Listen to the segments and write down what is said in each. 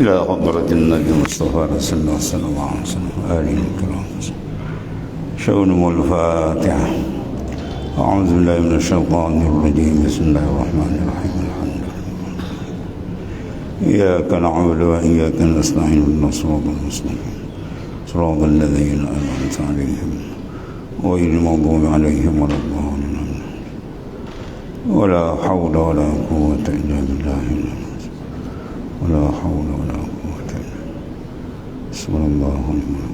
إلى حضرة النبي المصطفى صلى الله عليه وسلم آله الكرام. شؤونهم الفاتحة. أعوذ بالله من الشيطان الرجيم. بسم الله الرحمن الرحيم. الحمد لله إياك نعبد وإياك نستعين اهدنا الصراط المستقيم صراط الذين أنعمت عليهم غير المغضوب عليهم ولا الضالين ولا حول ولا قوة إلا بالله ولا حول ولا قوة إلا بالله. بسم الله الرحمن الرحيم.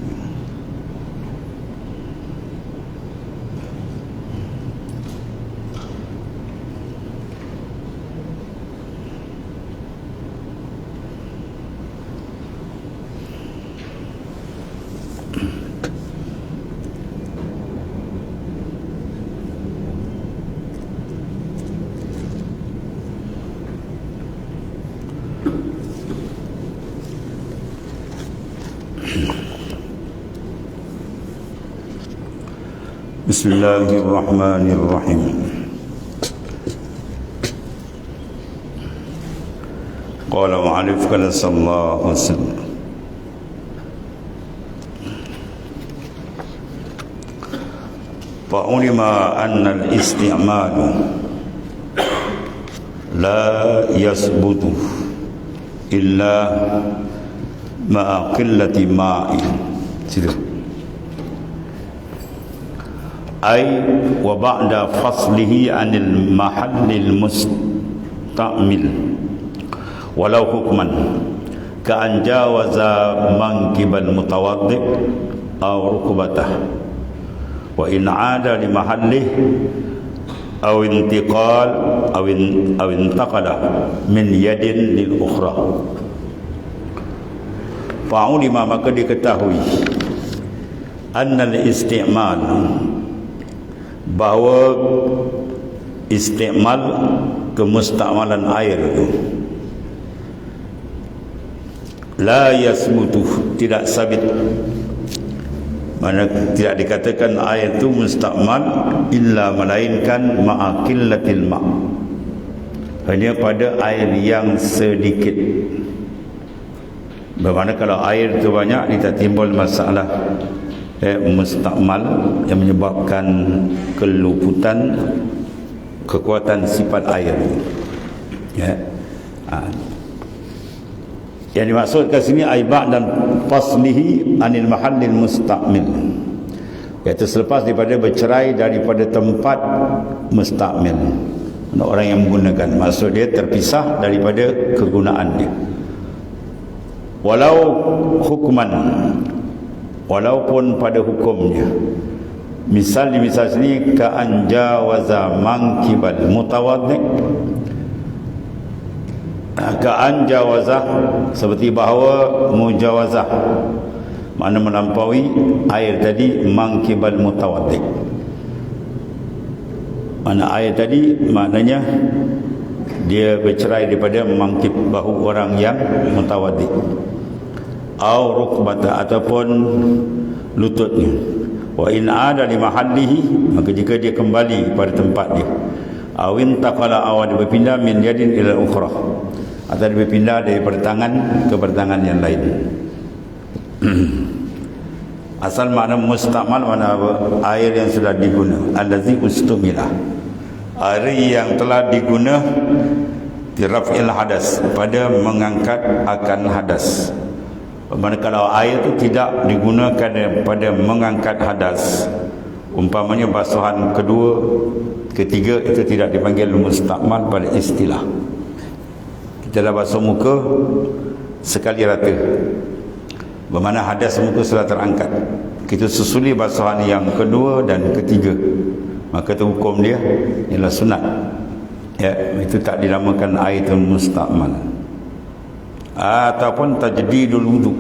بسم الله الرحمن الرحيم. قال معلف قال صلى الله عليه وسلم فعلم أن الاستعمال لا يثبت إلا مع قلة ماء أي وبعد فصله عن المحل المستعمل ولو حكما كأن جاوز منكب المتوضئ أو ركبته وإن عاد لمحله أو انتقال أو انتقل من يد للأخرى فعلم maka diketahui annal isti'mal bahawa isti'mal kemustakmalan air itu la yasmutu tidak sabit, mana tidak dikatakan air itu mustakmal illa melainkan ma'aqillatil ma', hanya pada air yang sedikit. Bermakna kalau air itu banyak, tidak timbul masalah mustakmal yang menyebabkan keluputan kekuatan sifat air. Yang dimaksudkan sini aiba dan faslihi anil mahallil mustakmil, iaitu selepas daripada bercerai daripada tempat mustakmil, orang yang menggunakan, maksud dia terpisah daripada kegunaan dia. Walau hukman, walaupun pada hukumnya. Misal sini ka'an jawaza mankibal mutawaddi', ka'an jawaza seperti bahawa mujawazah, makna melampaui air tadi mankibal mutawaddi', mana air tadi maknanya dia bercerai daripada mangkib bahu orang yang mutawaddi', au rukbata ataupun lututnya. Wa in ada li mahallihi, maka jika dia kembali pada tempat dia, au intaqala aw dia berpindah min yadin ila ukhra, atau dia berpindah daripada tangan ke tangan yang lain. Asal makna mustakmal makna air yang sudah diguna, allazi ustumila, air yang telah diguna di raf'il hadas, pada mengangkat akan hadas. Manakala air itu tidak digunakan pada mengangkat hadas, umpamanya basuhan kedua, ketiga, itu tidak dipanggil mustakmal pada istilah. Kita dah basuh muka sekali rata, bermakna hadas muka sudah terangkat, kita susuli basuhan yang kedua dan ketiga, maka itu hukum dia ialah sunat. Itu tak dinamakan air itu mustakmal. Ataupun tajdidul wudu,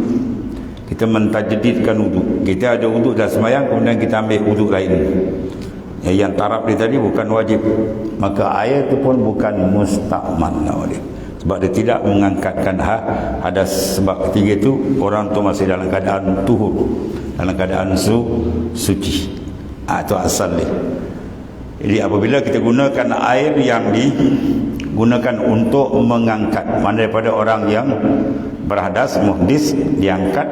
kita mentajdidkan wudu. Kita ada wudu dah sembahyang, kemudian kita ambil wudu lain, yang taraf dia tadi bukan wajib, maka air itu pun bukan mustakmal dia, sebab dia tidak mengangkatkan hadas. Sebab ketiga itu orang tu masih dalam keadaan tuhur, dalam keadaan suci. Itu asal dia. Jadi apabila kita gunakan air yang digunakan untuk mengangkat, mana daripada orang yang berhadas muhdis diangkat,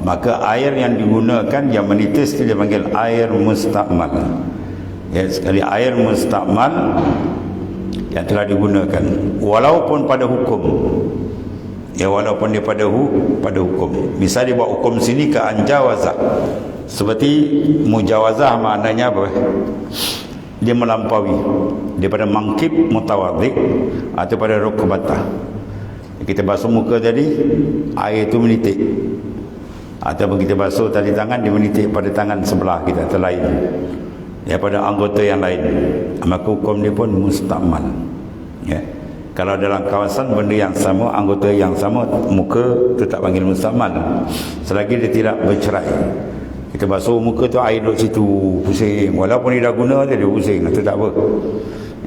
maka air yang digunakan yang menitis itu dipanggil air mustakmal. Ya, sekali air mustakmal yang telah digunakan walaupun pada hukum, ya walaupun dia pada hukum. Misal dia buat hukum sini ke anjawazah. Seperti mujawazah maknanya apa? Dia melampaui daripada mangkib mutawaddik atau pada rukbatah. Kita basuh muka tadi, air itu menitik. Ataupun kita basuh tali tangan, dia menitik pada tangan sebelah kita atau lain, ya pada anggota yang lain, maka hukum dia pun mustakmal. Ya, kalau dalam kawasan benda yang sama, anggota yang sama, muka tu tak panggil mustakmal selagi dia tidak bercerai. Kita basuh muka tu, air duduk situ pusing, walaupun dia dah guna dia pusing, itu tak apa.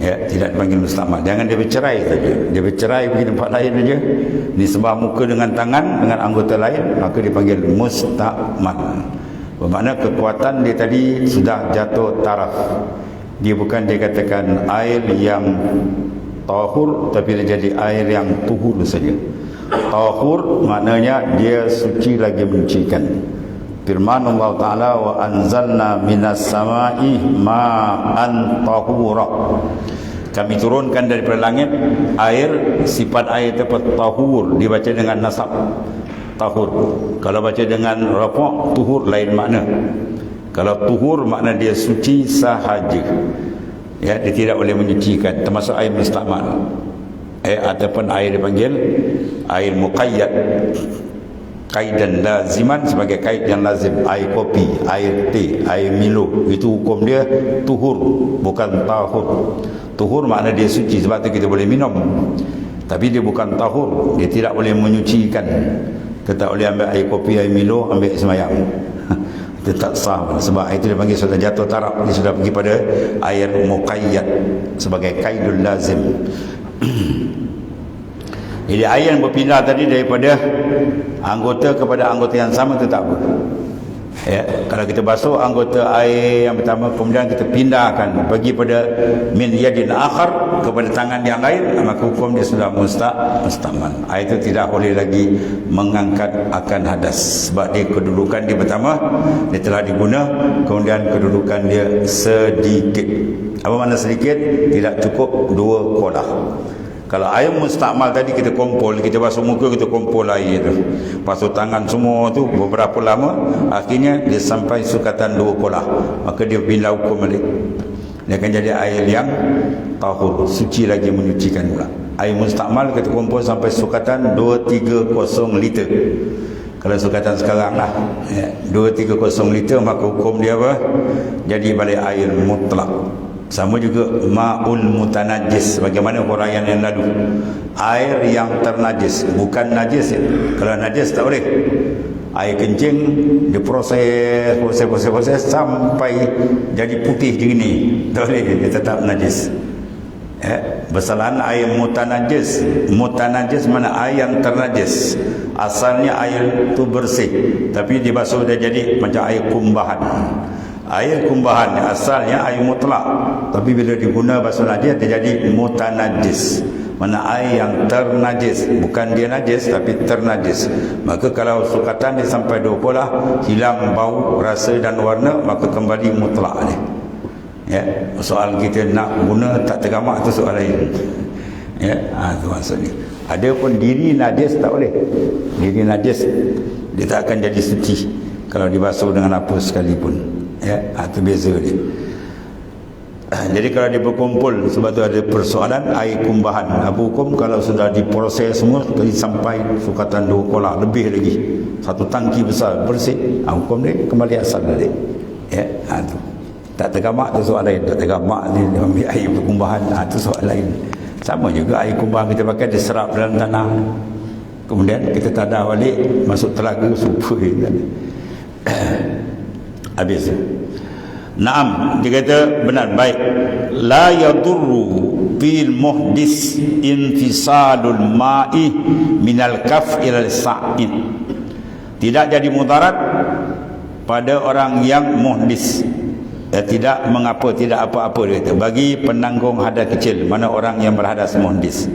Ya, tidak dipanggil mustakmal. Jangan dia bercerai saja. Dia bercerai pergi tempat lain saja, nisbah muka dengan tangan dengan anggota lain, maka dipanggil mustakmal. Bermakna kekuatan dia tadi sudah jatuh taraf. Dia bukan dia katakan air yang tahur, tapi dia jadi air yang tuhur saja. Tahur maknanya dia suci lagi menyucikan. Firman Allah Ta'ala, wa anzalna minas samai ma'an tahura. Kami turunkan daripada langit air, sifat air itu tahur, dibaca dengan nasab tahur. Kalau baca dengan rafa' tuhur lain makna. Kalau tuhur makna dia suci sahaja. Ya, dia tidak boleh menyucikan, termasuk air mustakmal. Ataupun air dipanggil air muqayyad, kaidan laziman, sebagai kaid yang lazim. Air kopi, air teh, air Milo, itu hukum dia tuhur, bukan tahur. Tuhur makna dia suci, sebab tu kita boleh minum, tapi dia bukan tahur, dia tidak boleh menyucikan. Kita tak boleh ambil air kopi, air Milo, ambil semayang. Itu tak sah, sebab itu dia panggil sudah jatuh taraf, dia sudah pergi pada air muqayyad sebagai kaidul lazim. Jadi air yang berpindah tadi daripada anggota kepada anggota yang sama itu tak apa. Ya, kalau kita basuh anggota air yang pertama, kemudian kita pindahkan bagi pada min yadin akhar kepada tangan yang lain, maka hukum dia sudah mustakmal. Air itu tidak boleh lagi mengangkat akan hadas, sebab dia kedudukan dia pertama dia telah diguna, kemudian kedudukan dia sedikit. Apa makna sedikit? Tidak cukup 2 kolah. Kalau air mustakmal tadi kita kumpul, kita basuh muka, kita kumpul air tu, basuh tangan semua tu beberapa lama, akhirnya dia sampai sukatan 2 kolah, maka dia pindah hukum balik. Dia akan jadi air yang tahur, suci lagi menyucikan pula. Air mustakmal kita kumpul sampai sukatan 230 liter. Kalau sukatan sekarang lah, 230 liter, maka hukum dia apa? Jadi balik air mutlak. Sama juga ma'ul mutanajis, bagaimana huraian yang lalu. Air yang ternajis, bukan najis ya. Kalau najis tak boleh. Air kencing diproses, proses sampai jadi putih macam ni, tak boleh, dia tetap najis. Bersalahan air mutanajis. Mutanajis mana air yang ternajis. Asalnya air tu bersih, tapi dibasuh dia jadi macam air kumbahan. Air kumbahan asalnya air mutlak, tapi bila diguna basuh najis dia jadi mutanajis. Mana air yang ternajis, bukan dia najis tapi ternajis. Maka kalau sukatan dia sampai 2 kolah, hilang bau, rasa dan warna, maka kembali mutlak dia. Ya, soal kita nak guna tak tergamak tu soal lain. Ya, tu maksudnya. Ada pun diri najis tak boleh. Diri najis dia tak akan jadi suci kalau dibasuh dengan apa sekalipun. Ya, itu beza dia. Jadi kalau dia berkumpul, sebab tu ada persoalan air kumbahan. Apa hukum kalau sudah diproses semua sampai sukatan 2 kolah lebih lagi, 1 tangki besar bersih, hukum dia kembali asal dia. Ya, tu. Tak tergamak tu soal lain. Tak tergamak ni ambil air kumbahan, tu soal lain. Sama juga air kumbahan kita pakai diserap dalam tanah, kemudian kita tadah balik masuk telaga, super habis. Naam, dia kata benar, baik. La yadurru fil muhdis infisalul ma'i minal kaf ila sa'in. Tidak jadi mudarat pada orang yang muhdis. Tidak mengapa, tidak apa-apa dia kata, bagi penanggung hadas kecil, mana orang yang berhadas muhdis.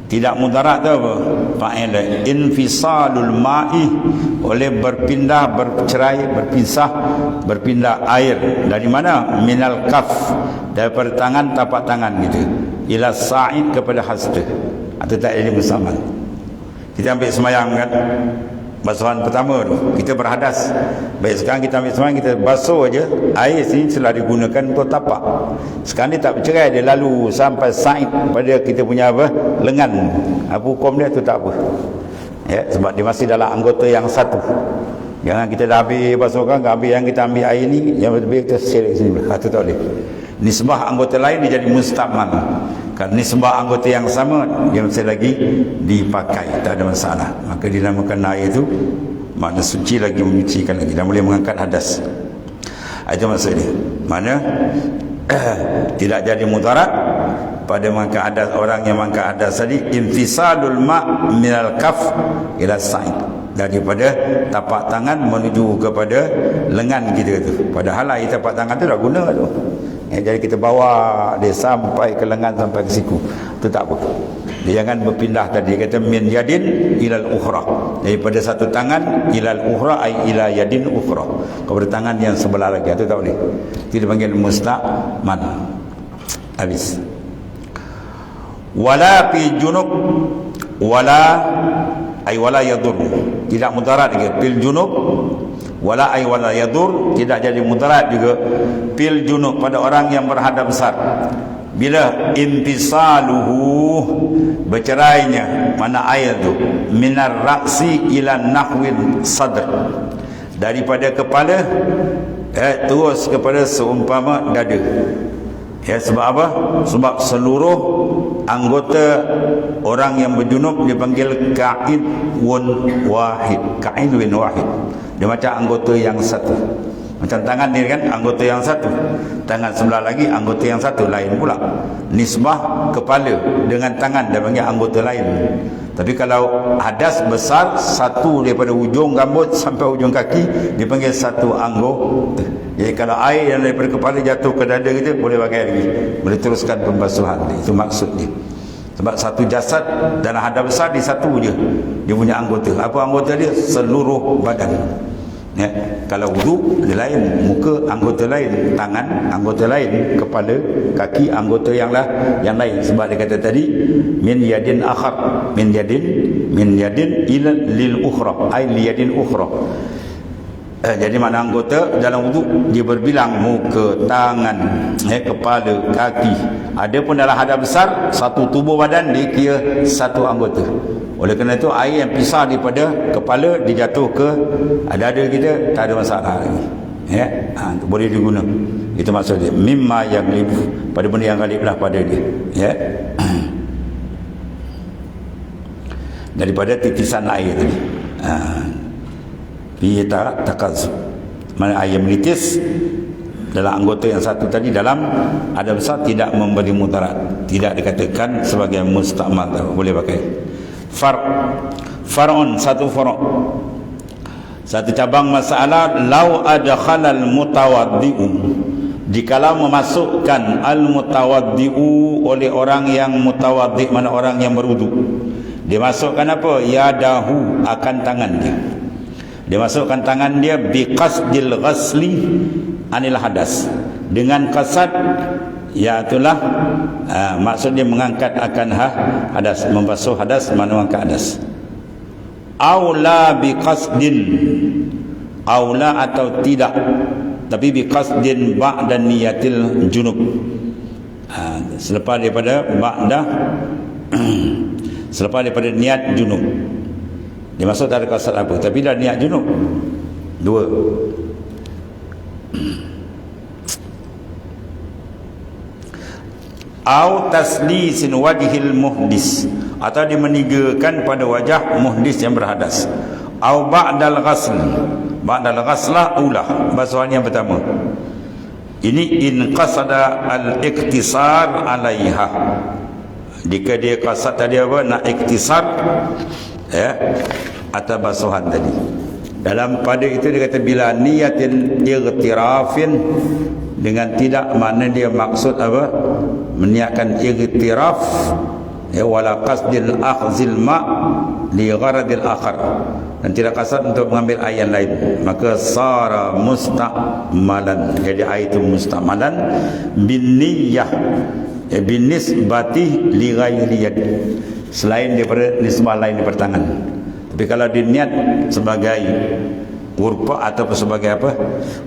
Tidak mudarat tu apa? Fa'il infisalul ma'i, oleh berpindah, bercerai, berpisah, berpindah air dari mana? Minal kaf, daripada tangan, tapak tangan gitu, ila sa'id, kepada hasta, atau tak ada musaman. Kita ambil semayang kan, basuhan pertama tu kita berhadas. Baik, sekarang kita ambil semayang, kita basuh aja, air sini telah digunakan untuk tapak. Sekarang dia tak bercerai, dia lalu sampai sa'id, pada kita punya apa, lengan. Apa hukum dia tu? Tak apa ya, sebab dia masih dalam anggota yang satu. Jangan kita dah habis basuhkan, ambil yang kita ambil air ni, yang lebih kita serik sini, itu tak boleh. Nisbah anggota lain dia jadi mustamal. Kan nisbah anggota yang sama, dia masih lagi dipakai, tak ada masalah. Maka dinamakan air itu makna suci lagi, menyucikan lagi, dan boleh mengangkat hadas. Itu maksud dia. Mana tidak jadi mudarat pada mengangkat hadas. Orang yang mengangkat hadas tadi, infisadul ma' minal kaf ila sa'id, daripada tapak tangan menuju kepada lengan kita tu. Padahal air tapak tangan tu dah guna tu. Jadi kita bawa dia sampai ke lengan, sampai ke siku, itu tak apa. Dia jangan berpindah tadi. Dia kata min yadin ilal ukhra, daripada satu tangan ilal ukhra, ay ila yadin ukhra, kepada tangan yang sebelah lagi. Itu tak boleh. Itu dipanggil musta'man. Habis. Wala fi junub, wala ay wala yadur, tidak mudarat juga fil junub. Wala ay wala yadur, tidak jadi mudarat juga fil junub, pada orang yang berhadas besar. Bila infisaluhu, bercerainya, mana air tu, minar ra'si ila nahwil sadr, daripada kepala terus kepada seumpama dada. Ya, sebab apa? Sebab seluruh anggota orang yang berjunub dipanggil ka'idun wahid. Ka'idun wahid, dia macam anggota yang satu. Macam tangan ni kan, anggota yang satu. Tangan sebelah lagi, anggota yang satu, lain pula. Nisbah kepala dengan tangan, dia panggil anggota lain. Tapi kalau hadas besar, satu daripada ujung rambut sampai ujung kaki, dipanggil satu anggota. Jadi kalau air yang daripada kepala jatuh ke dada kita, boleh pakai lagi, boleh teruskan pembasuhan. Itu maksud dia. Sebab satu jasad dalam hadas besar, di satu je dia punya anggota. Apa anggota dia? Seluruh badan. Ya, kalau wudu dia lain, muka anggota lain, tangan anggota lain, kepala, kaki anggota yang lain. Sebab dia kata tadi min yadin akhar, min yadin ila lil ukhra, ay li yadin ukhra. Jadi makna anggota dalam wudu dia berbilang, muka, tangan, kepala, kaki. Ada pun dalam hadas besar, satu tubuh badan dia kira satu anggota. Oleh kerana itu air yang pisah daripada kepala dijatuh ke dada kita, tak ada masalah lagi. Ya, boleh diguna. Itu maksud dia. Mimma yang galib, pada benda yang galiblah pada dia. Ya. Daripada titisan air tadi. Biita takazub. Mana air menitis dalam anggota yang satu tadi, dalam ada besar, tidak memberi mudarat, tidak dikatakan sebagai mustamal, boleh pakai. Far'un, satu far', satu cabang masalah. Lau adkhalal mutawaddi'u, jikalau memasukkan al mutawaddi'u, oleh orang yang mutawaddi', mana orang yang berwudu, dia masukkan apa? Yadahu, akan tangan dia. Dia masukkan tangan dia biqasdil ghasli anil hadas, dengan qasad, iaitulah maksud dia mengangkat akan hadas, membasuh hadas, mengangkat hadas. Aula biqasdin, aula atau tidak, tapi biqasdin ba'da niyatil junub, selepas daripada ba'da selepas daripada niat junub. Dia masuk tak ada qasad apa, tapi dah niat junub. Dua. Au taslisin wajhil muhdis, atau dia menigakan pada wajah muhdis yang berhadas. Au ba'dal ghasl, ba'dal ghaslah ulah, basuhan yang pertama. Ini in qasada al-iktisar alaiha, jika dia qasad tadi apa, nak iktisar atas basuhan tadi. Dalam pada itu dia kata bila niyatin igtirafin, dengan tidak, makna dia maksud apa, meniatkan igtiraf, wala qasdil akhzil ma li gharadil akhar, dan tidak kasar untuk mengambil air yang lain, maka sara musta'malan, jadi air itu musta'malan bin niyyah, bin nisbati li ghairi yad, selain daripada nisbah lain daripada tangan. Tapi kalau diniat sebagai urpa atau sebagai apa,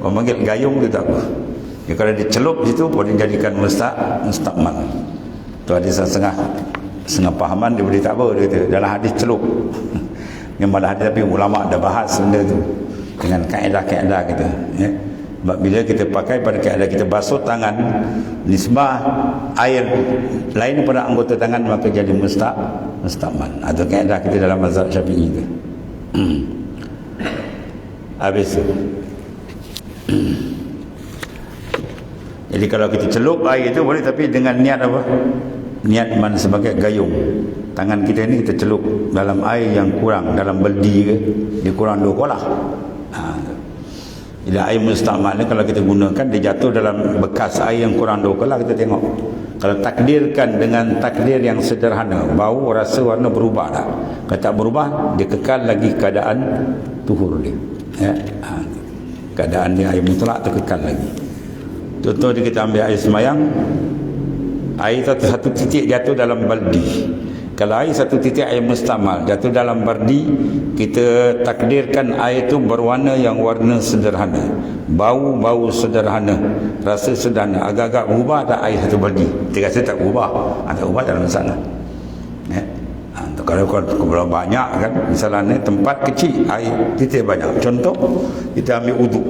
orang panggil gayung itu tak apa. Ya, kalau dicelup situ boleh dijadikan musta'mal. Tu ada setengah pahaman dia boleh tak apa, dia kata dalam hadis celup. Yang malah hadis, tapi ulama dah bahas benda tu dengan kaedah-kaedah kita, ya. Sebab bila kita pakai pada kaedah kita basuh tangan, nisbah air lain pada anggota tangan, maka jadi musta'mal. Atau kaedah kita dalam mazhab Syafi'i tu. Habis tu. Jadi kalau kita celup air itu boleh, tapi dengan niat apa? Niat mana sebagai gayung. Tangan kita ni kita celup dalam air yang kurang, dalam beldi ke, dia kurang 2 kolah. Jadi air musta'mal ni kalau kita gunakan, dia jatuh dalam bekas air yang kurang 2 kolah, kita tengok. Kalau takdirkan dengan takdir yang sederhana, bau, rasa, warna berubah tak? Kalau tak berubah, dia kekal lagi keadaan tuhur dia, ya? Keadaan dia air mutlak tu kekal lagi. Contoh dia, kita ambil air semayang, air satu titik jatuh dalam baldi. Kalau air satu titik air musta'mal jatuh dalam baldi, kita takdirkan air itu berwarna yang warna sederhana, bau sederhana, rasa sederhana, agak-agak berubah tak air satu baldi? Kita rasa tak berubah, tak berubah, tak ada masalah, ya? Kalau banyak kan, misalnya tempat kecil air titik banyak, contoh kita ambil uduk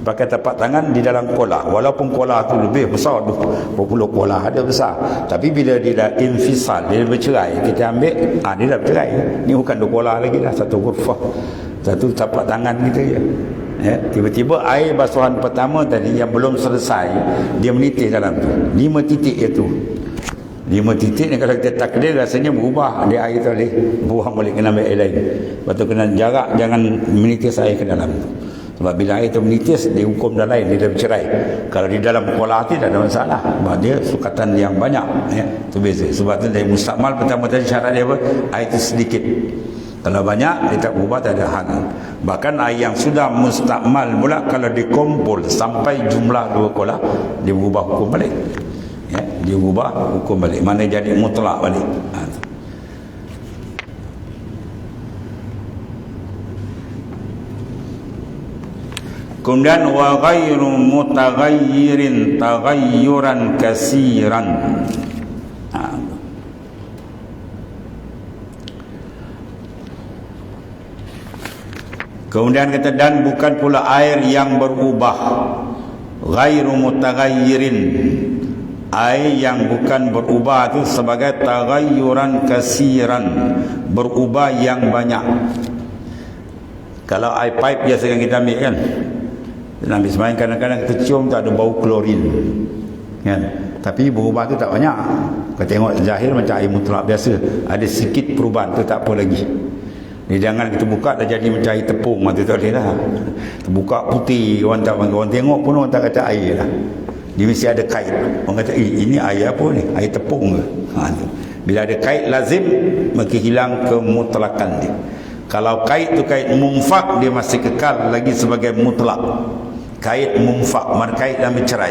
pakai tapak tangan di dalam kolah, walaupun kolah tu lebih besar, berpuluh kolah ada besar, tapi bila dia dah infisal, dia bercerai, kita ambil, dia dah bercerai, ni bukan 2 kolah lagi dah, satu ghurfah, satu tapak tangan kita je, ya. Tiba-tiba air basuhan pertama tadi yang belum selesai, dia menitis dalam tu, 5 titik itu, 5 titik ni kalau kita takdir rasanya berubah, dia air tu boleh buang balik, kena ambil air lain. Lepas tu kena jarak, jangan menitis air ke dalam tu. Sebab bila air itu menitis, dia hukum dah lain, dia dah bercerai. Kalau di dalam kolah tu tak ada masalah, sebab dia sukatan yang banyak, ya. Itu beza. Sebab tu dari musta'mal pertama tadi syarat dia apa? Air itu sedikit. Kalau banyak, dia tak berubah, tak ada hal. Bahkan air yang sudah musta'mal pula, kalau dikumpul sampai jumlah 2 kolah, dia berubah hukum balik, ya. Dia berubah hukum balik, mana jadi mutlak balik. Kemudian wa ghairu mutaghayyirin taghayyuran kasiran. Kemudian kata, dan bukan pula air yang berubah, ghairu mutaghayyirin, air yang bukan berubah itu sebagai taghayyuran kasiran, berubah yang banyak. Kalau air pipe biasa yang kita ambil kan, Nabi semain kadang-kadang kita cium tak ada bau klorin, kan? Tapi berubah tu tak banyak. Kau tengok zahir macam air mutlak biasa, ada sikit perubahan tu tak apa lagi. Ni jangan kita buka dah jadi macam air tepung, tu tak boleh lah. Terbuka putih, orang tak, orang tengok pun orang tak kata air lah. Dia mesti ada kait. Orang kata, ini air apa ni? Air tepung ke? Bila ada kait lazim, maka hilang kemutlakan dia. Kalau kait tu kait mumfak, dia masih kekal lagi sebagai mutlak. Kait mumfak, kait yang bercerai,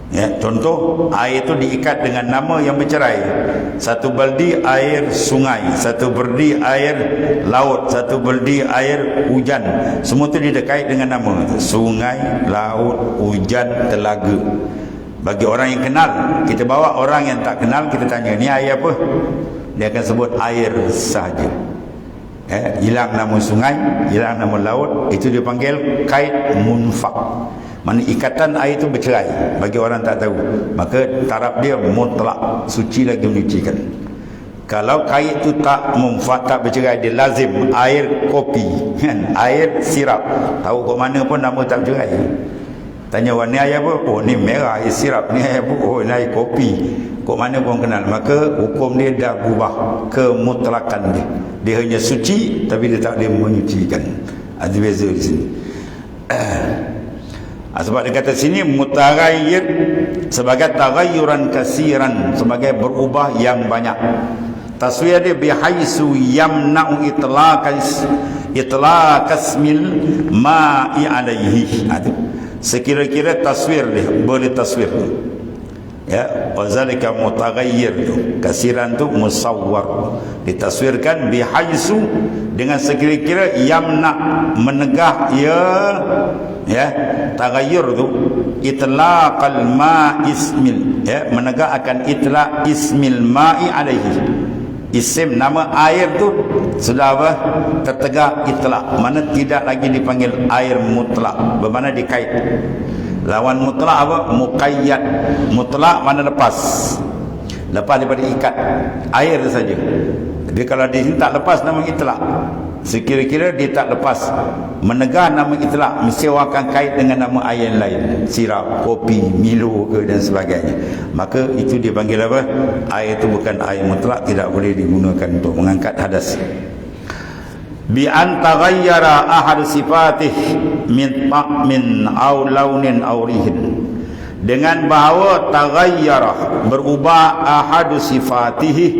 ya. Contoh, air itu diikat dengan nama yang bercerai. Satu baldi air sungai, satu baldi air laut, satu baldi air hujan. Semua itu dikait dengan nama, sungai, laut, hujan, telaga. Bagi orang yang kenal, kita bawa. Orang yang tak kenal, kita tanya, ni air apa? Dia akan sebut air sahaja. Hilang nama sungai, hilang nama laut, itu dipanggil kait munfak. Mana ikatan air itu bercerai, bagi orang tak tahu, maka taraf dia mutlak, suci lagi menyucikan. Kalau kait itu tak munfak, tak bercerai, dia lazim, air kopi, kan? Air sirap, tahu ke mana pun nama tak bercerai. Tanya, warna air apa? Oh, ni merah, air sirap. Ni air apa? Oh, ni air kopi. Kok mana pun kenal. Maka hukum dia dah berubah, kemutlakan dia. Dia hanya suci, tapi dia tak boleh menyucikan. Ada beza di sini. Sebab dia kata sini mutaghayyir sebagai taghayyuran kasiran, sebagai berubah yang banyak. Taswir dia bihaisu yamna'u itlaqasmil ma'i alaihi. Sekira-kira taswir dia boleh taswir. Ya, wazalika mutaghayyir tu kasiran tu musawwar, ditaswirkan bihaisu dengan sekira-kira yamna menegah ya taghayyur tu itlaqal ma ismil, ya menegah akan itlaq ismil ma'i alaihi, isim nama air tu sudah apa tertegak itlaq, mana tidak lagi dipanggil air mutlak, bermakna dikait. Lawan mutlak apa? Muqayyad. Mutlak mana lepas daripada ikat, air saja. Jadi kalau di sini tak lepas nama itlaq, sekira-kira dia tak lepas menegah nama itlaq, mesti akan kait dengan nama air lain, sirap, kopi, Milo ke dan sebagainya. Maka itu dipanggil apa? Air itu bukan air mutlak, tidak boleh digunakan untuk mengangkat hadas. Bi an taghayyara ahad sifatih min ta'min aw launin aw rihin, dengan bahawa taghayyara berubah ahad sifatihi,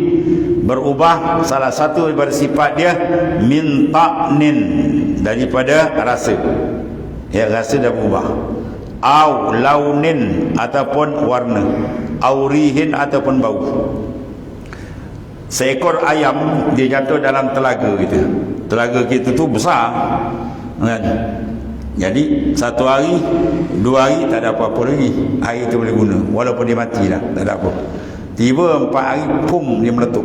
berubah salah satu daripada sifat dia, min ta'nin daripada rasa, ya rasa dah berubah, aw launin ataupun warna, aw rihin ataupun bau. Seekor ayam dia jatuh dalam telaga kita. Telaga kita tu besar kan? Jadi satu hari, dua hari tak ada apa-apa lagi, air tu boleh guna walaupun dia mati dah, tak ada apa. Tiba 4 hari, pum, dia meletup,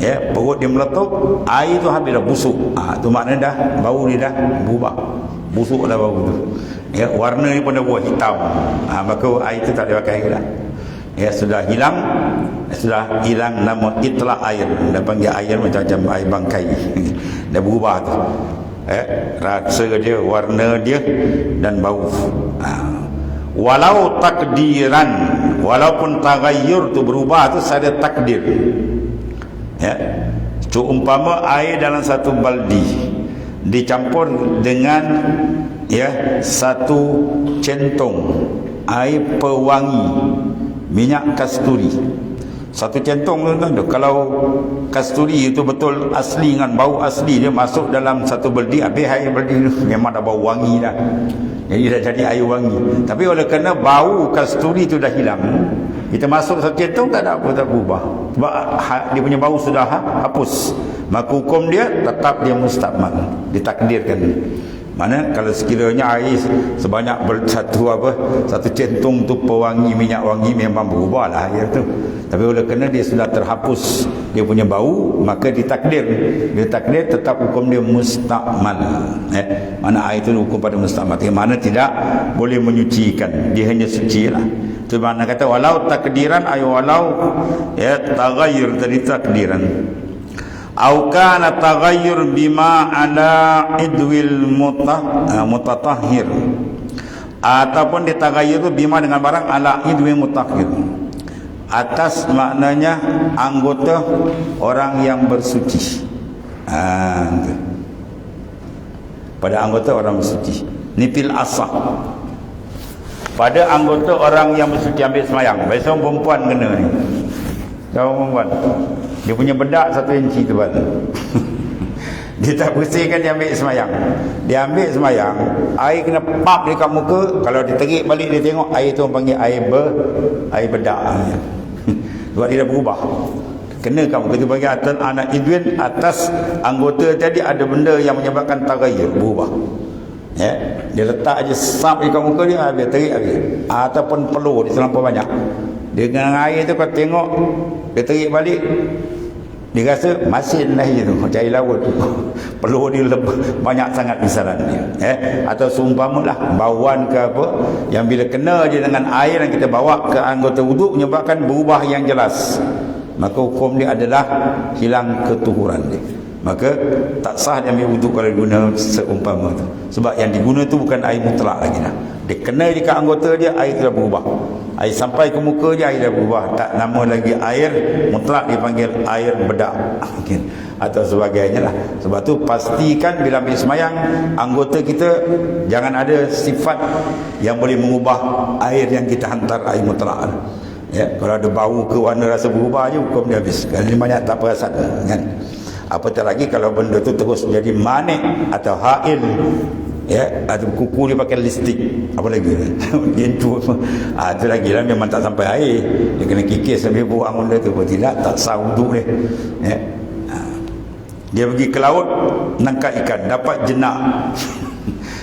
ya perut dia meletup, air tu habis dah busuk. Tu maknanya dah bau dia dah berubah, busuk dah bau tu, ya warna ni pun dah buat hitam. Maka air tu tak boleh pakai dah, ya sudah hilang nama itlaq air. Dah panggil air macam-macam air bangkai dah berubah tu, rasa dia, warna dia dan bau. Walau takdiran, walaupun taghayyur tu berubah tu ada takdir, ya umpama air dalam satu baldi dicampur dengan ya satu centong air pewangi minyak kasturi. Satu centong tu, kalau kasturi itu betul asli dengan bau asli, dia masuk dalam satu baldi, habis air baldi tu memang dah bau wangi dah, jadi dah jadi air wangi. Tapi oleh kerana bau kasturi itu dah hilang, kita masuk satu centong tak ada apa, tak berubah, sebab dia punya bau sudah hapus. Maka hukum dia tetap dia mustakmal, ditakdirkan. Mana kalau sekiranya air sebanyak satu centong tu pewangi minyak wangi, memang berubahlah air tu. Tapi oleh kerana dia sudah terhapus dia punya bau, maka ditakdir tetap hukum dia mustakmal. Mana air itu hukum pada mustakmal, mana tidak boleh menyucikan, dia hanya suci lah. Itu makna kata walau takdiran, walau ya taghayyur dari takdiran. Au kana taghayyur bima ala idwil mutatahhir, ataupun ditaghayyur itu bima dengan barang ala idwil mutatahhir, atas maknanya anggota orang yang bersuci. Pada anggota orang bersuci ni fil asah, pada anggota orang yang bersuci ambil semayang. Biasa perempuan kena ni, tahu perempuan dia punya bedak 1 inci tebal dia tak bersihkan, dia ambil semayang. Dia ambil semayang, air kena pap dekat muka. Kalau dia terik balik, dia tengok air tu panggil air bedak sebab dia dah berubah, kena kat muka tu. Bagi atas anak idwin, atas anggota tadi ada benda yang menyebabkan taghayyur, berubah, ya dia letak aja sap dekat muka dia, habis terik habis. Ataupun peluh dia terlampau banyak, dengan air tu kau tengok dia terik balik, dia rasa masin lah itu macam air laut peluh dia banyak sangat besaran dia. Atau seumpamalah bauan ke apa, yang bila kena je dengan air yang kita bawa ke anggota wuduk menyebabkan berubah yang jelas, maka hukum dia adalah hilang ketuhuran dia. Maka tak sah dia ambil wuduk kalau guna seumpama tu, sebab yang diguna tu bukan air mutlak lagi dah. Dia kena dekat anggota dia, air tu dah berubah. Air sampai ke muka dia, air dah berubah, tak nama lagi air mutlak, dipanggil air bedak. atau sebagainya lah. Sebab tu pastikan bila ambil semayang, anggota kita jangan ada sifat yang boleh mengubah air yang kita hantar, air mutlak. Ya, kalau ada bau ke warna rasa berubah je, hukum dia habis. Kalau dia banyak tak perasan kan. Apatah lagi kalau benda tu terus jadi manik atau hail, ya, atau kuku dia pakai listrik, apa lagi itu itu lagi lah, memang tak sampai air, dia kena kikis sambil buang benda tu. Kalau tidak, tak sah wuduk dia, ya. Dia pergi ke laut nangkap ikan, dapat jenak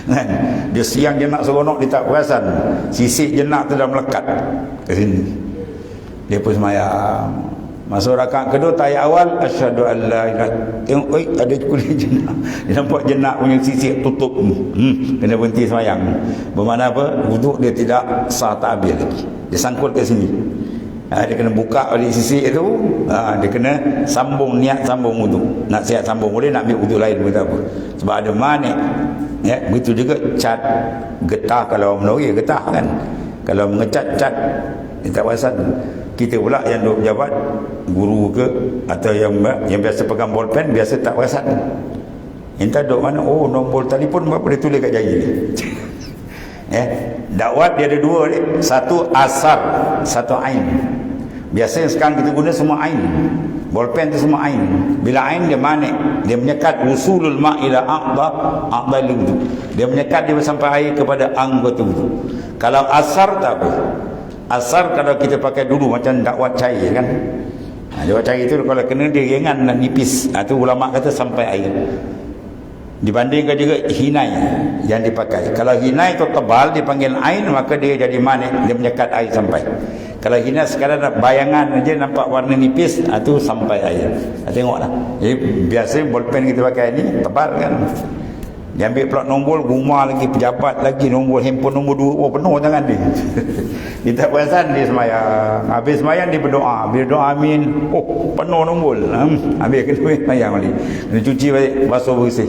kan, dia siang jenak seronok, dia tak perasan sisik jenak tu dah melekat ke sini. Dia pun semayang. Masuk rakaat kedua, tahiyat awal, asyhadu an la ilaha, tengok, oi, ada kulit jenak. Dia nampak jenak punya sisik tutup. Kena berhenti semayang. Bermakna apa? Wuduk dia tidak sah, tak habis lagi. Dia sangkut ke sini. Dia kena buka balik sisik itu. Dia kena sambung, niat sambung wuduk. Nak siap sambung boleh, nak ambil wuduk lain pun tak apa. Sebab ada manik. Ya, begitu juga cat getah. Kalau Melayu getah kan, kalau mengecat cat, dia tak perasan. Kita pula yang duduk pejabat, guru ke, atau yang biasa pegang bolpen, biasa tak perasan. Entah duduk mana, oh nombor telefon berapa dia tulis kat jari ni. Dakwat dia ada dua ni. Satu asar, satu ain. Biasanya sekarang kita guna semua ain. Bolpen tu semua ain. Bila ain dia manik, dia menyekat usulul ma' ila a'dha wudu. Dia menyekat dia sampai air kepada anggota wudu. Kalau asar tak apa. Asar kalau kita pakai dulu macam dakwat cair kan. Dakwat cair itu kalau kena dia ringan dan nipis. Itu ulama kata sampai air. Dibandingkan juga hinai yang dipakai. Kalau hinai itu tebal dipanggil ain, maka dia jadi manik, dia menyekat air sampai. Kalau hinai sekadar bayangan aja nampak warna nipis, itu sampai air. Tengoklah. Jadi biasanya bolpen kita pakai ni tebal kan. Dia ambil pula nombor, rumah lagi, pejabat lagi, nombor handphone nombor 2, oh penuh tangan dia. Dia tak perasan dia semayang. Habis semayang dia berdoa. Bila doa amin, oh penuh nombor. Habis kena semayang balik. Kena cuci balik, basuh bersih.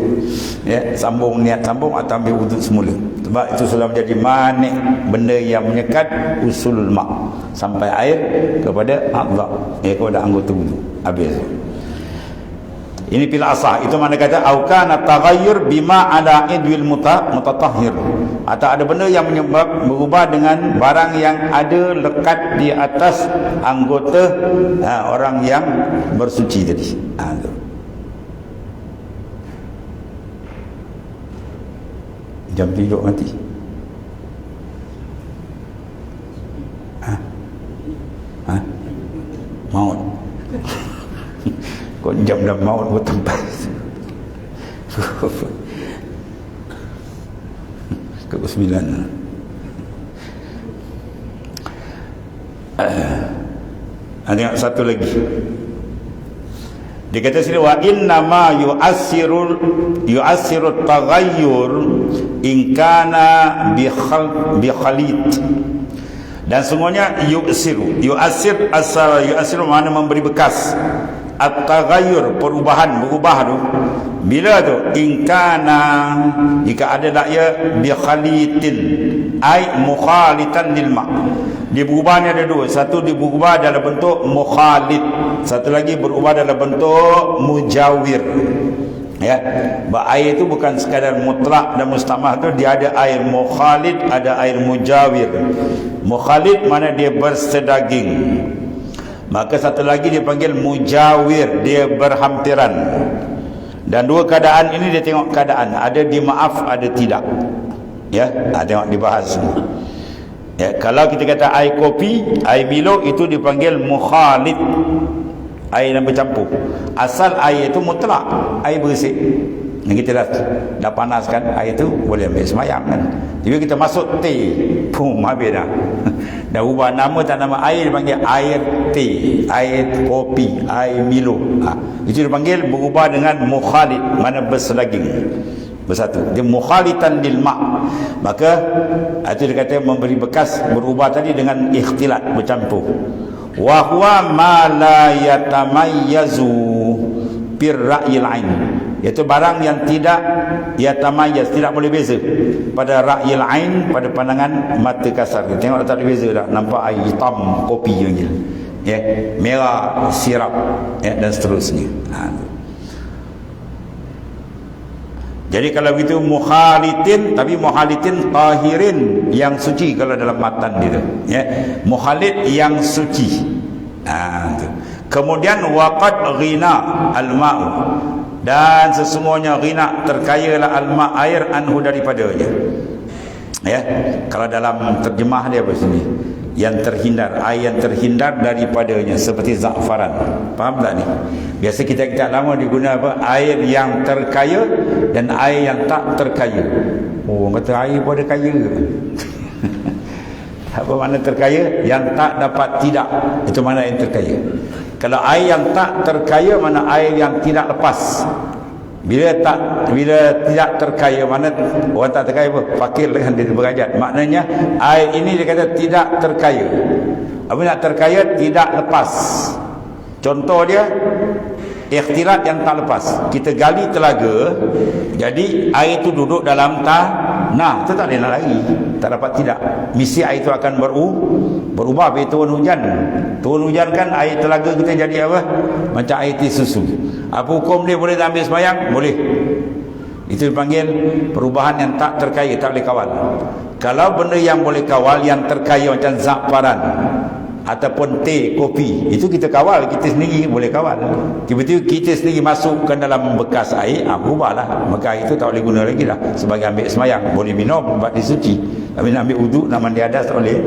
Ya, sambung, niat sambung atau ambil wuduk semula. Sebab itu sudah menjadi manik, benda yang menyekat usulul ma', sampai air kepada a'dha, kepada anggota wuduk. Habis. Ini fil asah. Itu mana kata au kana taghayyur bima ala idwil mutatahhir. Atau ada benda yang menyebab berubah dengan barang yang ada lekat di atas anggota orang yang bersuci tadi. Jam tidur mati. Maut. Kau jam dah maut bertempat. Ke-9. Tengok satu lagi. Dia kata sini wa inna ma yu'assiru taghayyur in kana bi khalit. Dan sungguhnya yu'assir asal yu'assiru mana memberi bekas. At-taghayyur, perubahan, berubah tu bila tu ingkana, jika ada daya bi khalitin ai mukhalitan lil ma'. Dia berubahnya ada dua. Satu dia berubah dalam bentuk mukhalit, satu lagi berubah dalam bentuk mujawir. Ya, air itu bukan sekadar mutlak dan mustamah tu, dia ada air mukhalit, ada air mujawir. Mukhalit mana dia bersedaging. Maka satu lagi dia panggil mujawir, dia berhampiran. Dan dua keadaan ini dia tengok keadaan, ada dimaaf, ada tidak. Ya, tengok dibahas semua. Ya, kalau kita kata air kopi, air Milo itu dipanggil mukhalit, air yang bercampur. Asal air itu mutlak, air bersih. Yang kita dah panaskan air itu, boleh ambil semayang kan. Jadi kita masuk teh, pum, habis dah. Dah ubah nama, tak nama air, dipanggil air teh, air kopi, air Milo. Itu dipanggil berubah dengan mukhalid, mana berselaging, bersatu. Dia mukhalitan lil ma'. Maka itu dia kata memberi bekas, berubah tadi dengan ikhtilat, bercampur. Wa huwa ma la yatamayyazu bir ra'yil ain. Iaitu barang yang tidak yatamayaz, tidak boleh beza pada ra'yil ain, pada pandangan mata kasar. Tengok tak ada beza dah. Nampak air hitam kopi yang gila, ya, merah sirap, ya, dan seterusnya. Jadi kalau begitu mukhalitin, tapi mukhalitin tahirin, yang suci kalau dalam matan dia, ya. Mukhalit yang suci. Tu. Kemudian waqad ghina al-ma'u, dan sesungguhnya ghina terkayalah al-ma' air anhu daripadanya. Ya, kalau dalam terjemah dia apa sini? Yang terhindar, air yang terhindar daripadanya, seperti za'faran. Faham tak ni? Biasa kita lama diguna apa? Air yang terkaya dan air yang tak terkaya. Oh, kata air pun ada kaya. Apa makna terkaya? Yang tak dapat tidak. Itu mana yang terkaya. Kalau air yang tak terkaya, mana air yang tidak lepas. Bila tidak terkaya, mana orang tak terkaya apa? Fakir dengan dia berajat. Maknanya air ini dia kata tidak terkaya. Apa nak terkaya? Tidak lepas. Contoh dia ikhtilat yang tak lepas. Kita gali telaga, jadi air itu duduk dalam tanah, itu tak boleh nak lari, tak dapat tidak. Mesti air itu akan berubah bila turun hujan. Turun hujan kan air telaga kita jadi apa? Macam air susu. Apa hukum dia? Boleh ambil sembahyang? Boleh. Itu dipanggil perubahan yang tak terkaya, tak boleh kawal. Kalau benda yang boleh kawal, yang terkaya macam za'faran ataupun teh, kopi, itu kita kawal, kita sendiri boleh kawal. Tiba-tiba kita sendiri masukkan dalam bekas air, berubahlah, maka air itu tak boleh guna lagi dah sebagai ambil semayang. Boleh minum, buat disuci, tapi nak ambil wuduk, nak mandi hadas tak boleh.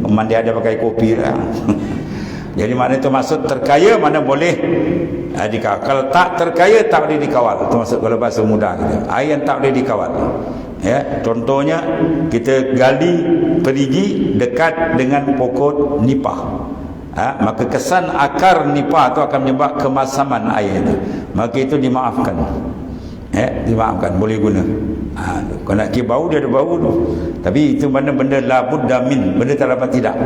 Mandi hadas pakai kopi lah. Jadi makna itu maksud terkaya, mana boleh dikawal. Kalau tak terkaya, tak boleh dikawal. Itu maksud kalau bahasa mudah kita, air yang tak boleh dikawal. Ya, contohnya kita gali perigi dekat dengan pokok nipah, maka kesan akar nipah itu akan menyebab kemasaman air itu, maka itu dimaafkan. Dimaafkan, boleh guna. Kalau nak kira bau, dia ada bau tu, tapi itu mana benda labud damin, benda tak dapat tidak.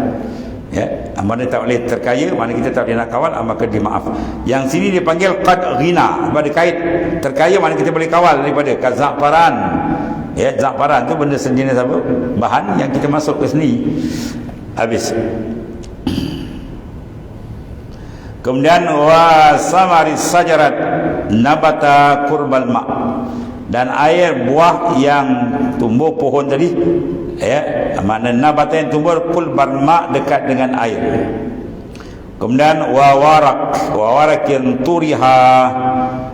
Ya, mana tak boleh terkaya, mana kita tak boleh nak kawal, maka dimaaf. Yang sini dipanggil qad ghina, pada kait terkaya, mana kita boleh kawal daripada za'faran. Ya, za'faran tu benda sejenis apa? Bahan yang kita masuk ke sini. Habis. Kemudian wa samaris sajarat nabata qurbal ma', dan air buah yang tumbuh pohon tadi, ya, makna nabata yang tumbuh qurbal ma', dekat dengan air. Kemudian warak yang turiha,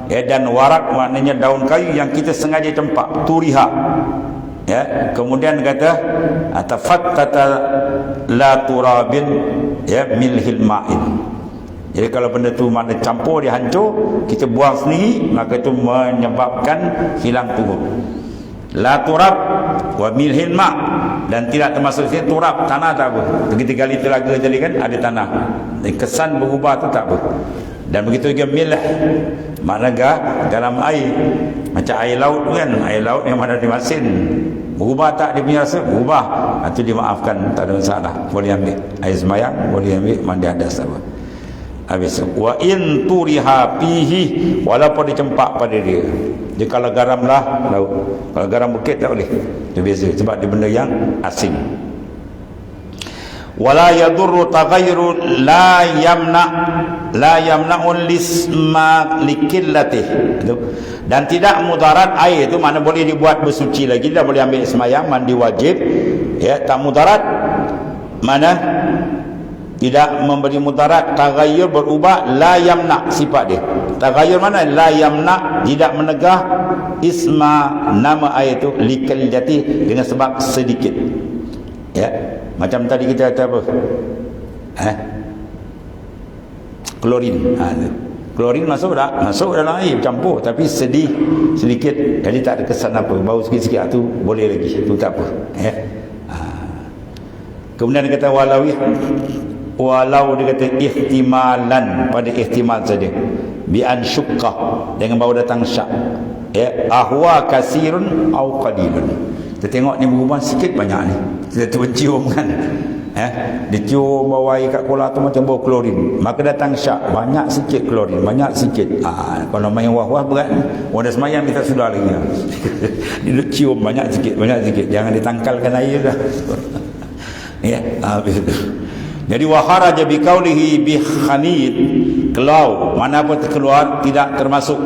ya, dan warak maknanya daun kayu yang kita sengaja tempat, turiha. Ya, kemudian kata tafattata la turabin, ya, milhil ma'in. Jadi kalau benda tu makna campur, dia hancur, kita buang sendiri, maka itu menyebabkan hilang turab. La turab wa milhil ma', dan tidak termasuk sini turab, tanah tak apa. Kita gali telaga tadi kan ada tanah, kesan berubah tu tak apa. Dan begitu juga milh, makna garam air, macam air laut kan, air laut yang mana di masin, berubah tak dia punya rasa? Berubah. Itu dimaafkan, tak ada masalah, boleh ambil air sembahyang, boleh ambil mandi hadas apa. Habis. Wa in turiha fihi, walaupun dicempak pada dia. Dia kalau garam lah laut, kalau garam bukit tak boleh, dia biasa, sebab dia benda yang asing. Wala yadurru taghayyuru la yamna'ul lisma likillatih. Dan tidak mudarat air itu, mana boleh dibuat bersuci lagi, dah boleh ambil semayang, mandi wajib, ya, tak mudarat, mana tidak memberi mudarat. Taghayyur berubah, la yamna sifat dia. Taghayyur mana? La yamna, tidak menegah isma, nama air itu, likillati, dengan sebab sedikit. Ya, macam tadi kita kata apa? Klorin. Klorin masuk tak? Masuk dalam air, campur, tapi sedikit, jadi tak ada kesan apa, bau sikit-sikit, tu boleh lagi, tu tak apa. Ya. Kemudian dia kata walau dia kata ihtimalan, pada ihtimal saja, bi an syuqqah, dengan baru datang syak, ya, ahwa kasirun au qalilun. Kita tengok ni berubah sikit banyak ni, kita tu cium kan, dia cium bau air kat kolam tu macam bau klorin, maka datang syak, banyak sikit klorin, banyak sikit. Kalau main wah-wah berat ni, orang dah semayang kita sudah lagi. Dia cium banyak sikit, jangan ditangkalkan air dah. Ya, habis itu. Jadi wa kharaja bi qawlihi bi khanid, Kelau, mana apa terkeluar tidak termasuk.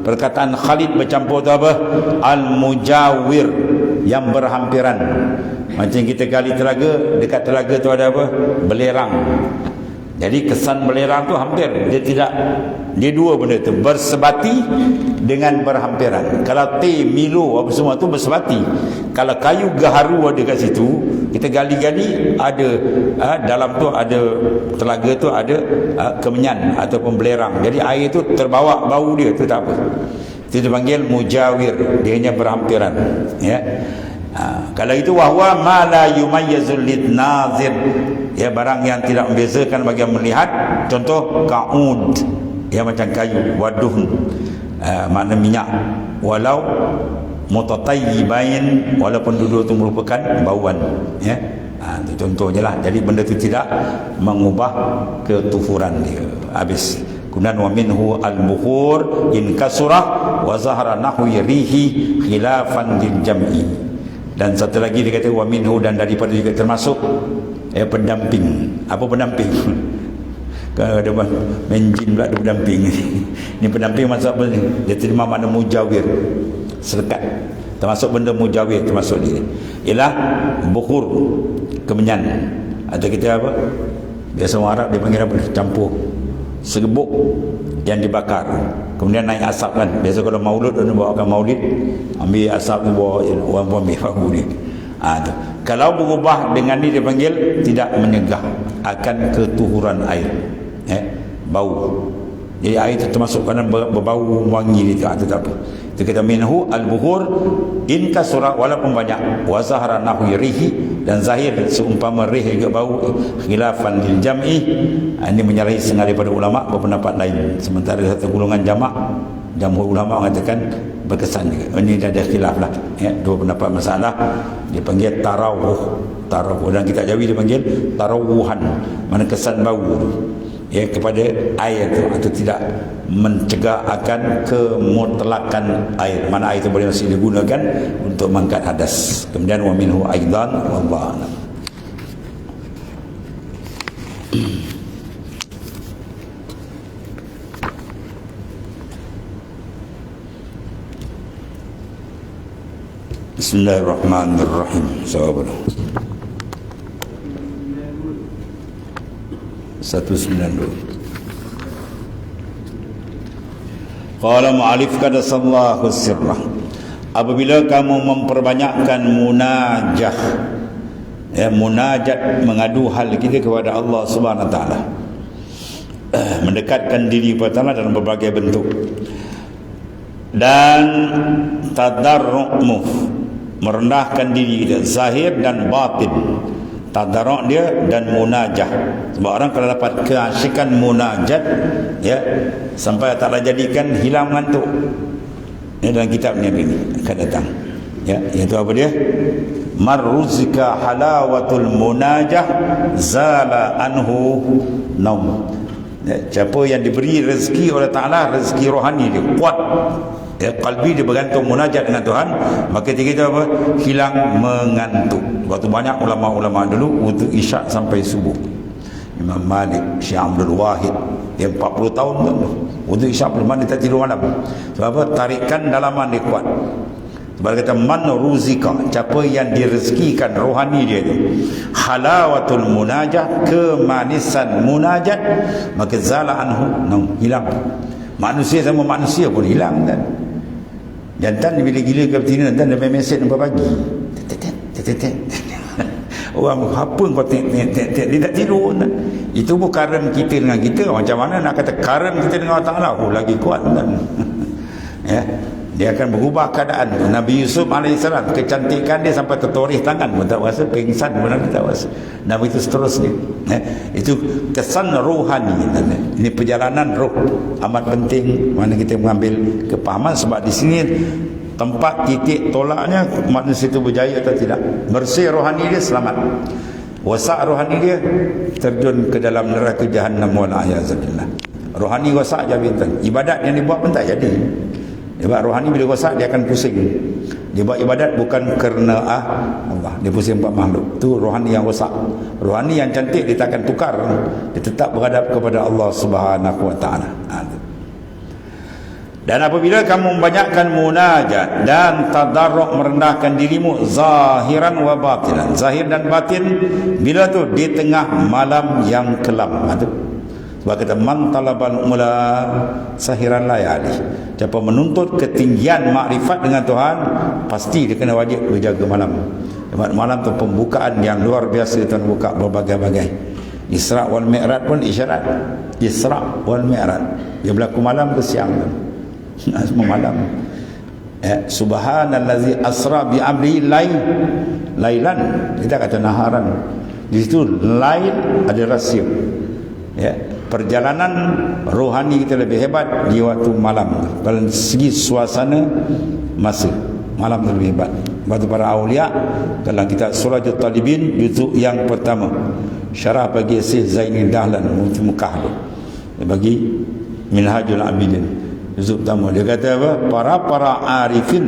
Perkataan Khalid bercampur tu apa? Al-mujawir, yang berhampiran. Macam kita gali telaga, dekat telaga tu ada apa? Belerang. Jadi kesan belerang tu hampir, dia dua benda tu, bersebati dengan berhampiran. Kalau teh, milo apa semua tu bersebati. Kalau kayu gaharu ada kat situ, kita gali-gali ada dalam tu ada telaga tu ada kemenyan ataupun belerang. Jadi air tu terbawa bau dia tu tak apa. Itu dipanggil mujawir, dia hanya berhampiran, ya. Kalau itu wahwa ma la yumayyizul lidnazir, ya, barang yang tidak membezakan bagi yang melihat. Contoh kaud, ya, macam kayu, waduhn, makna minyak, walau mutatayyibain, walaupun dua-dua itu merupakan bauan, ya. Itu contohnya lah. Jadi benda itu tidak mengubah ketufuran dia. Habis. Kemudian wa minhu al-bukhur in kasurah wa zahara nahwi rihi khilafan lil jam'i. Dan satu lagi dia kata wa minhu, dan daripada juga termasuk pendamping. Apa pendamping? Kalau ada main jin pula ada pendamping. Ini pendamping maksud apa ni? Dia terima makna mujawir, serkat. Termasuk benda mujawir termasuk dia. Ialah bukhur, kemenyan. Atau kita apa? Biasa orang Arab dia panggil apa? Campur. Serbuk yang dibakar, kemudian naik asap kan. Biasa kalau maulud, orang bawakan maulid, ambil asap tu bawa orang ambil bahu dia. Tu. Kalau berubah dengan ni dia panggil tidak menyegah akan ketuhuran air, bau. Jadi air itu termasuk kerana berbau wangi dia, itu tak apa. Itu kita minhu al-bukhur in kasura, walaupun banyak, wa zahara nahwi rihi, dan zahir seumpama rih juga bau, khilafan lil jam'i. Ini menyalahi setengah daripada ulama berpendapat lain. Sementara satu golongan jamhur ulama mengatakan berkesan juga. Ini dah ada khilaf lah, ya, dua pendapat masalah. Dia panggil tarawuh, dan kita Jawi dia panggil tarawuhan, mana kesan bau, ya, kepada air itu, atau tidak mencegah akan kemutlakan air. Mana air itu boleh masih digunakan untuk mengangkat hadas. Kemudian wa minhu aidan wallahu a'lam. Bismillahirrahmanirrahim. Sabar. 192. Qala mu'alif qadasallahu sirrah. Apabila kamu memperbanyakkan munajah, ya, munajat, mengadu hal kita kepada Allah Subhanahu wa taala, mendekatkan diri kepada Allah dalam berbagai bentuk, dan tadarru'mu, merendahkan diri kita zahir dan batin. Tadarru' dia dan munajah. Sebab orang kalau dapat keasyikan munajat, ya, sampai taklah jadikan hilang ngantuk. Ini dalam kitab ni akan datang, ya, iaitu apa dia? Maruzika halawatul munajah zala anhu naum. Ya, siapa yang diberi rezeki oleh Ta'ala, rezeki rohani dia kuat, ya, qalbi dia bergantung munajat dengan Tuhan, maka kita apa? Hilang mengantuk. Waktu banyak ulama-ulama dulu untuk isyak sampai subuh. Imam Malik, Syekh Abdul Wahid, dia 40 tahun tu untuk isyak belum dia tak tidur malam. Sebab apa? Tarikan dalaman dia kuat. Sebab kata man ruzika, siapa yang direzekikan rohani dia tu halawatul munajat, kemanisan munajat, maka zala anhu, hilang. Manusia sama manusia pun hilang kan. Jantan bila gila ke betina, dan dia main mesej nampak pagi. Orang apa kau dia tak tidur kan? Itu pun karen kita dengan kita. Macam mana nak kata karen kita dengan Allah Ta'ala? Lagi kuat kan. Ya, dia akan berubah keadaan. Nabi Yusuf AS, kecantikan dia sampai tertorih tangan pun tak rasa, pingsan pun tak rasa. Dan begitu seterusnya. Itu kesan rohani. Ini perjalanan roh amat penting. Mana kita mengambil kepahaman, sebab di sini tempat titik tolaknya manusia itu berjaya atau tidak. Bersih rohani dia, selamat. Wasak rohani dia, terjun ke dalam neraka jahannam wal a'yazubillah. Rohani wasak je bintang. Ibadat yang dibuat pun tak jadi. Sebab rohani bila rosak dia akan pusing. Dia buat ibadat bukan kerana Allah, dia pusing buat makhluk. Tu rohani yang rosak. Rohani yang cantik dia takkan tukar, dia tetap berhadap kepada Allah Subhanahu wa taala. Dan apabila kamu membanyakkan munajat dan tadarruk, merendahkan dirimu zahiran wa batinan, zahir dan batin, bila tu di tengah malam yang kelam. Sebab kata man talabal ula sahiran layali, siapa menuntut ketinggian makrifat dengan Tuhan, pasti dia kena wajib berjaga malam. Sebab malam tu pembukaan yang luar biasa, Tuhan buka berbagai-bagai. Isra' wal Mi'raj pun isyarat. Isra' wal Mi'raj, dia berlaku malam ke siang tu, semua malam. Subhanallazi asra bi amri lailan, kita kata naharan. Di situ lail ada rahsia. Perjalanan rohani kita lebih hebat di waktu malam. Dalam segi suasana masa, malam lebih hebat. Waktu para awliya dalam kitab Surajul Talibin juzuk yang pertama, syarah bagi Syekh Zaini Dahlan Mufti Mekah tu, bagi Minhajul Abidin juzuk pertama, dia kata apa? Para arifin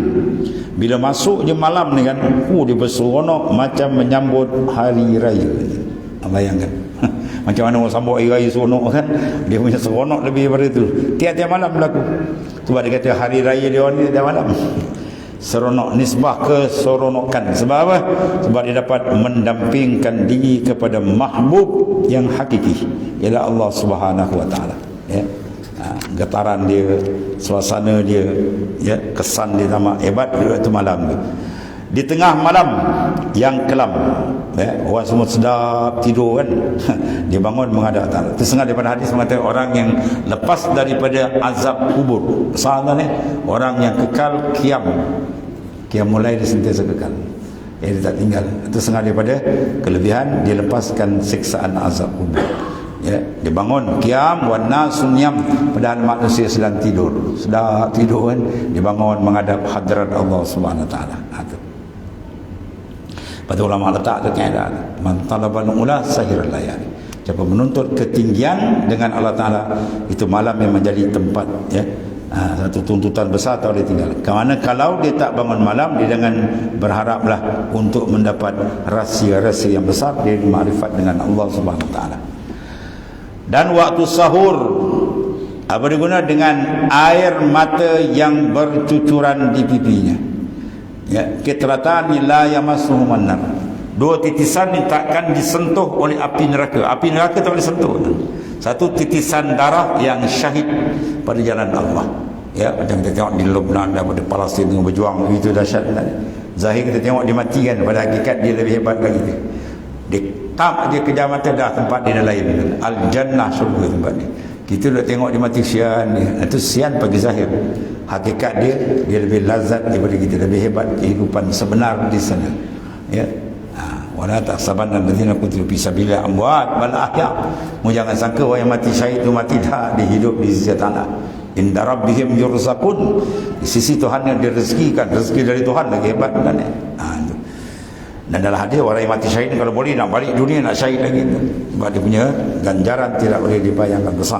bila masuk je malam ni kan, dia berseronok macam menyambut hari raya. Bayangkan macam mana orang sambut hari raya seronok kan, dia punya seronok lebih daripada itu. Tiap-tiap malam berlaku. Sebab dia kata hari raya dia ni tiap malam. Seronok, nisbah keseronokan. Sebab apa? Sebab dia dapat mendampingkan diri kepada mahbub yang hakiki, ialah Allah Subhanahu wa taala. Getaran dia, suasana dia, kesan dia sama hebat di waktu malam tu. Di tengah malam yang kelam, orang semua sedap tidur kan, dia bangun menghadap Allah. Tersengat daripada hadis mengatakan orang yang lepas daripada azab kubur, besar ni, orang yang kekal qiyam mulai dia sentiasa kekal, dia tak tinggal. Tersengat daripada kelebihan dia lepaskan siksaan azab kubur. Dia bangun qiyam wan nasun yam, padahal manusia sedang tidur, sedap tidur kan, dia bangun menghadap hadrat Allah Subhanahu wa taala. Pada ulama letak tu kaedah man talabal ula sahiral layali, siapa menuntut ketinggian dengan Allah Ta'ala, itu malam yang menjadi tempat satu tuntutan besar atau dia tinggal. Kerana kalau dia tak bangun malam, dia jangan berharaplah untuk mendapat rahsia-rahsia yang besar, dia makrifat dengan Allah Subhanahu Wa Ta'ala. Dan waktu sahur apa diguna dengan air mata yang bercucuran di pipinya, kitratan la yamassuhu mannar, dua titisan yang takkan disentuh oleh api neraka. Api neraka tak boleh sentuh. Satu titisan darah yang syahid pada jalan Allah. Macam kita tengok di Lebanon dan pada Palestin yang berjuang begitu dahsyat. Zahir kita tengok dia mati kan, pada hakikat dia lebih hebat lagi. Dia tak dia kejam mata dah tempat dia lain. Al-Jannah, syurga tempat ni. Kita dah tengok dia mati sian ni. Itu sian bagi zahir. Hakikat dia lebih lazat daripada kita, lebih hebat kehidupan sebenar di sana. Wala tahsabanna allazina qutilu fi sabilillah amwat bal ahya. Mu jangan sangka orang yang mati syahid itu mati dah, dia hidup di sisi Allah. Inda rabbihim yurzaqun, di sisi Tuhan yang direzekikan, rezeki dari Tuhan lagi hebat kan. Dan dalam hadis orang yang mati syahid kalau boleh nak balik dunia nak syahid lagi, sebab dia punya ganjaran tidak boleh dibayangkan besar.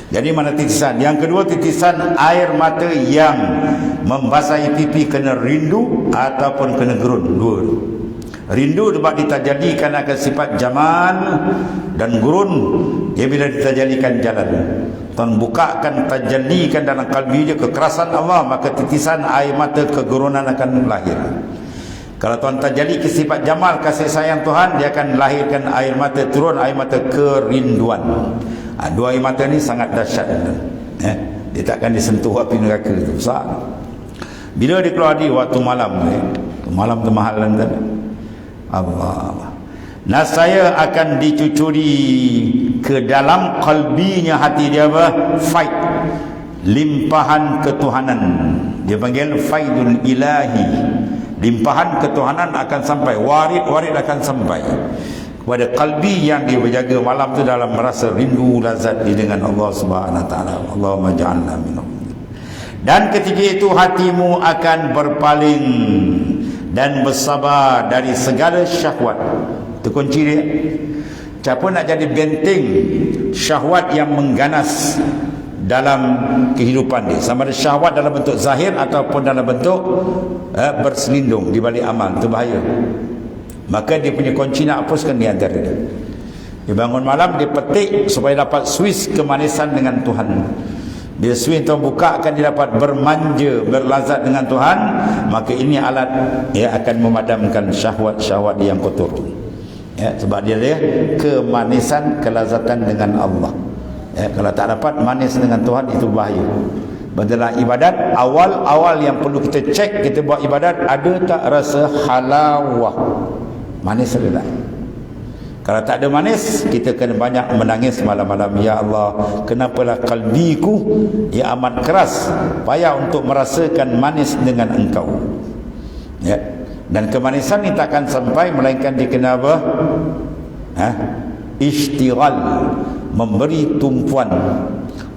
Jadi mana titisan? Yang kedua, titisan air mata yang membasahi pipi kena rindu ataupun kena gerun. Dua. Rindu sebab ditajalikan akan sifat jamal, dan gurun dia bila ditajalikan jalan. Tuhan bukakan, tajalikan dalam kalbi dia kekerasan Allah, maka titisan air mata kegurunan akan lahir. Kalau Tuhan tajali ke sifat jamal, kasih sayang Tuhan, dia akan lahirkan air mata turun, air mata kerinduan. Dua air mata ni sangat dahsyat. Dia takkan disentuh api neraka itu besar. Bila dia keluar di waktu malam, malam tu mahal kan. Allah. Nasaya akan dicucuri ke dalam kalbinya hati dia apa? Faid, limpahan ketuhanan. Dia panggil faidul ilahi. Limpahan ketuhanan akan sampai, warid akan sampai kepada kalbi yang dia berjaga malam tu dalam merasa rindu lazat di dengan Allah Subhanahu Wa Taala. Allahumma ja'alna minhum. Dan ketika itu hatimu akan berpaling dan bersabar dari segala syahwat. Itu kunci dia. Siapa nak jadi benteng syahwat yang mengganas dalam kehidupan dia, sama ada syahwat dalam bentuk zahir ataupun dalam bentuk berselindung di balik amal. Itu bahaya. Maka dia punya kunci nak hapuskan di antara dia. Dia bangun malam, dia petik supaya dapat swiss kemanisan dengan Tuhan. Bila swiss tu buka, akan dia dapat bermanja, berlazat dengan Tuhan. Maka ini alat akan memadamkan syahwat-syahwat yang kotor. Sebab dia kemanisan, kelazatan dengan Allah. Kalau tak dapat manis dengan Tuhan, itu bahaya. Dalam ibadat, awal-awal yang perlu kita cek, kita buat ibadat, ada tak rasa halawah, manis ada tak? Kalau tak ada manis, kita kena banyak menangis malam-malam. Ya Allah, kenapalah kalbiku amat keras, payah untuk merasakan manis dengan Engkau. Dan kemanisan ini takkan sampai melainkan dikena apa? Ishtighal, memberi tumpuan.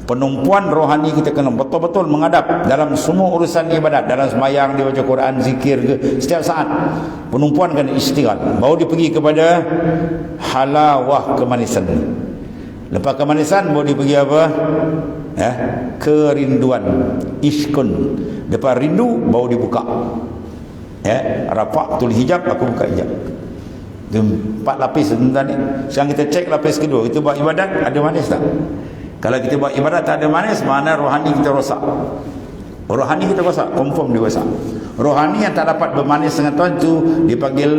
Penumpuan rohani kita kena betul-betul menghadap dalam semua urusan ibadat, dalam sembahyang, dia baca Quran, zikir ke, setiap saat penumpuan kena ishtighal, baru dia pergi kepada halawah, kemanisan. Lepas kemanisan baru dia pergi apa? Kerinduan, ishkun. Lepas rindu baru dibuka. Rafa'tul hijab, aku buka hijab. 4 lapis tadi. Sekarang kita cek lapis kedua, kita buat ibadat ada manis tak? Kalau kita buat ibadat tak ada manis, mana rohani kita rosak. Rohani kita rosak, confirm dia rosak. Rohani yang tak dapat bermanis dengan Tuhan tu dipanggil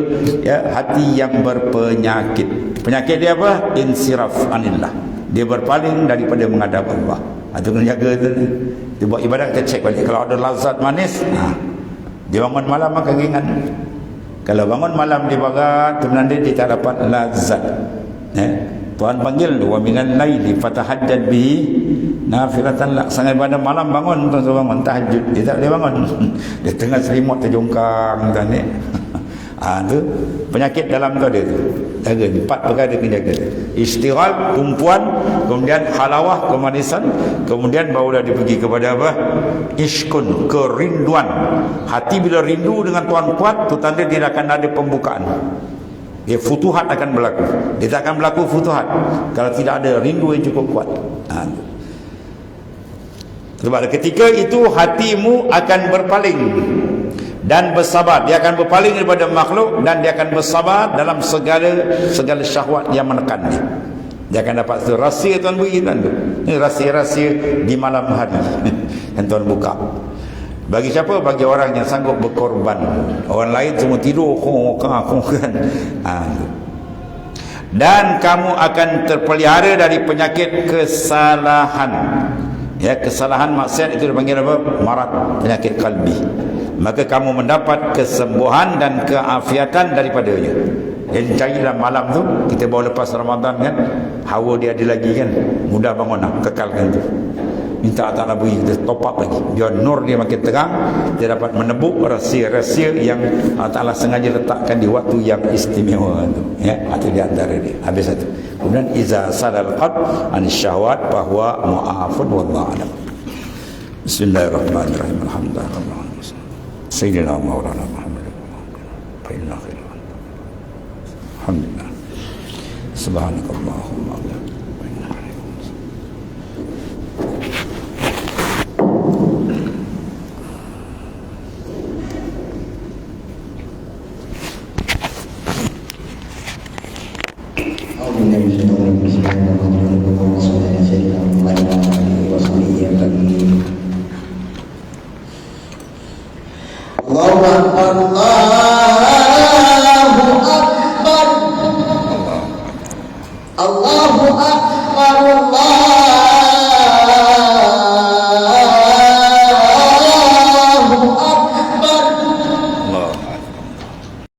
hati yang berpenyakit. Penyakit dia apa? Insiraf anillah. Dia berpaling daripada menghadap Allah. Itu kena jaga tu. Dia buat ibadat, kita cek balik. Kalau ada lazat manis, dia bangun malam makan ringan. Kalau bangun malam dia barat, sebenarnya dia tak dapat lazat. Tuhan panggil, wa minal laili fatahajjad bihi nafilatan lak. Sangat pada malam bangun, tuan suruh bangun tahajud, dia tak boleh bangun. Dia tengah selimut terjongkang tuan ni. Tu penyakit dalam tu ada tu. Jaga 4 perkara dia kena jaga. Istighal, tumpuan, kemudian halawah, kemanisan, kemudian barulah dia pergi kepada apa? Ishkun, kerinduan. Hati bila rindu dengan Tuhan kuat, tu tanda dia akan ada pembukaan. Dia futuhat akan berlaku. Dia tak akan berlaku futuhat kalau tidak ada rindu yang cukup kuat. Sebab ketika itu hatimu akan berpaling dan bersabar. Dia akan berpaling daripada makhluk dan dia akan bersabar dalam segala syahwat yang menekan dia. Dia akan dapat itu rahsia Tuhan beri tuan tu. Ini rahsia-rahsia di malam hari yang Tuhan buka. Bagi siapa? Bagi orang yang sanggup berkorban. Orang lain semua tidur kan. Dan kamu akan terpelihara dari penyakit kesalahan. Kesalahan maksiat itu dipanggil apa? Marad, penyakit kalbi. Maka kamu mendapat kesembuhan dan keafiatan daripadanya. Jadi carilah malam tu, kita baru lepas Ramadan kan, hawa dia ada lagi kan, mudah bangun kekalkan tu. Minta Allah Ta'ala beri kita top up lagi, biar nur dia makin terang, dia dapat menebuk rahsia-rahsia yang Allah Ta'ala sengaja letakkan di waktu yang istimewa tu. Itu di antara dia. Habis satu. Kemudian iza sadal qalb an syahwat bahwa mu'afun wallahu a'lam. Bismillahirrahmanirrahim. Alhamdulillah. Sayyidina Maulana Muhammad. Fa inna khairan. Alhamdulillah. Subhanakallahumma wa Allahu Akbar.